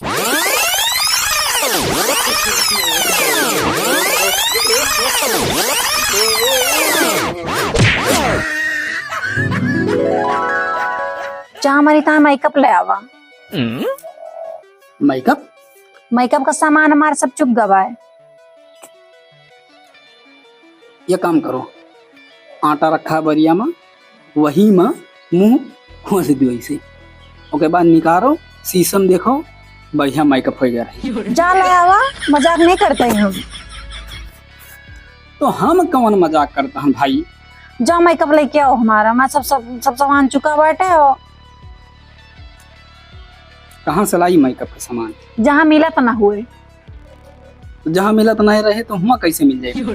जा हमारी कहा मेकअप ले आवा। मेकअप मेकअप का सामान हमारा सब चुप गवा है। ये काम करो, आटा रखा बरिया में, वही में मुंह खोस दी वैसे, ओके बाद निकालो, शीशम देखो, बढ़िया मेकअप हो गया है। जा ले आवा, मजाक नहीं करते हैं हम। तो हम कौन मजाक करता हम भाई? जाओ मेकअप लेके आओ हमारा, मैं सब सामान चुका बैठे हो। कहाँ से लाई मेकअप का सामान? जहाँ मिला तो ना हुए। जहाँ मिला तो नहीं रहे तो हुआ कैसे मिल जाएगा?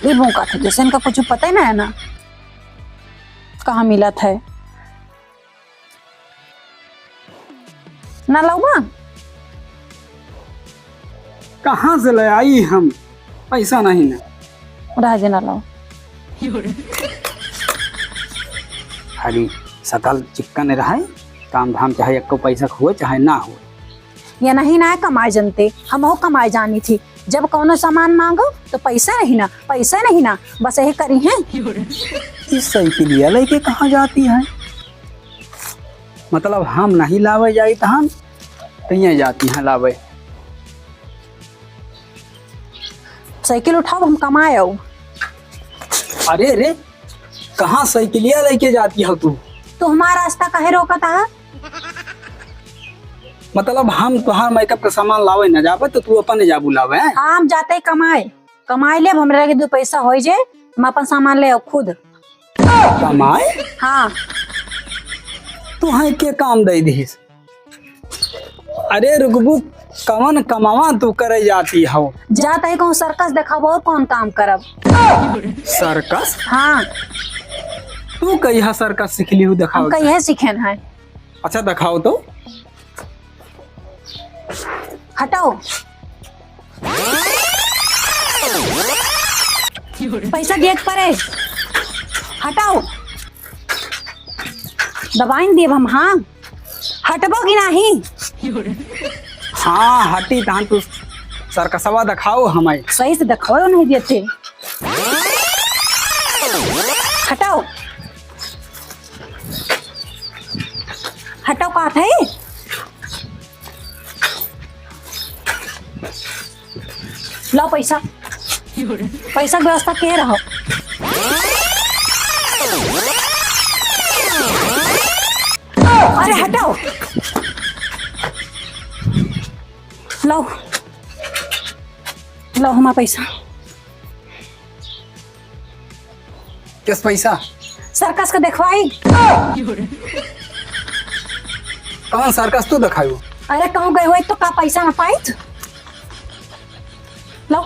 ये मौका था जैसे इनका कुछ पता ही ना है ना कहाँ मिला था ना लाऊंगा। कहाँ से ले आई हम? पैसा नहीं ना। राजे ना लाओ। हरी सकल चिक्कन रहा है, काम धाम चाहे एक को पैसा हुए चाहे ना हो। या नहीं ना कमाए जनते, हम हो कमाए जानी थी। जब कौनो सामान मांगो तो पैसा नहीं ना, पैसा नहीं ना, बस यही करी है। इस साइकिलिया लेके कहाँ जाती है? मतलब हम नहीं लावे जाई तो हम कहीं जाती हैं लावे। साइकिल उठाओ, हम कमाए आओ। अरे रे, कहाँ साइकिलिया लेके जाती है तू? तो हमारा रास्ता काहे रोका था? मतलब हम तुहार मेकअप का सामान लावे न जावे तो तू अपन जा बुलावे? हाँ, हम जाते ही कमाए ले, हमरे लगे 2 पैसा हो जाए, हम अपन सामान ले आओ खुद। कमाए? हाँ। तू है के काम दे दीस? अरे रुकबू, कवन कमावा तू करे जाती हो? जाता ही कहूँ सर्कस दिखाओ, और कौन काम करब? सर्कस? हाँ। तू कहीं सर्कस सीखली हूँ? दिखाओ। हम कहीं सीखे है। अच्छा दिखाओ तो। हटाओ। पैसा देख पड़े, हटाओ। दबाइन देव हम। हाँ, हटबो कि नहीं? हाँ हटी तहन तू सर्कसवा दिखाओ हमें। सही से दिखाओ नहीं देते। हटाओ, हटाओ कहा था। लो पैसा, पैसा की व्यवस्था के रहो। अरे हटाओ, लो लो हमारा पैसा। किस पैसा? सर्कस का देखवाई। कौन सर्कस तू दिखायो? अरे कहूँ गए हुए तो का पैसा ना पाई। लो